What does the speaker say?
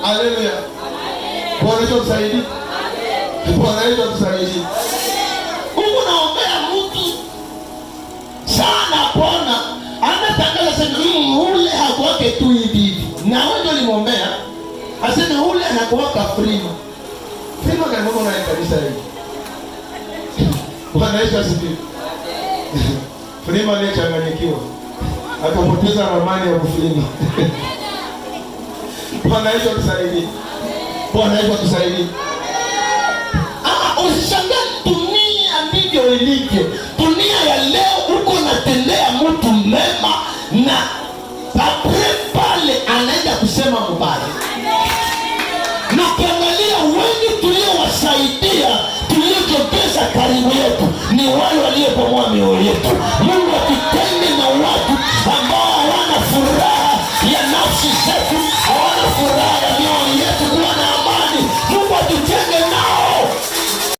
Haleluya. Bwana Yesu tusaidie. Bwana Yesu tusaidie. Mungu naombea mtu sana Bwana. Anatangaza sema ule hakuwake tu hivi. Na wewe ndio ulimwombea. Aseme ule anakuwaka frima. Frima kana Mungu na kanisa hili. Bwana Yesu asifiwe. Frima aliyechanganyikiwa akapoteza ramani ya kufrima. Bwana Yesu atusaidie. Bwana Yesu atusaidie. Usishangae dunia ndivyo ilivyo. Dunia ya leo uko natendea mtu mema na pale anaenda kusema mbaya. Na kuangalia wengi tuliowasaidia, tuliojogeza karibu yetu ni wale waliopomoa mioyo yetu.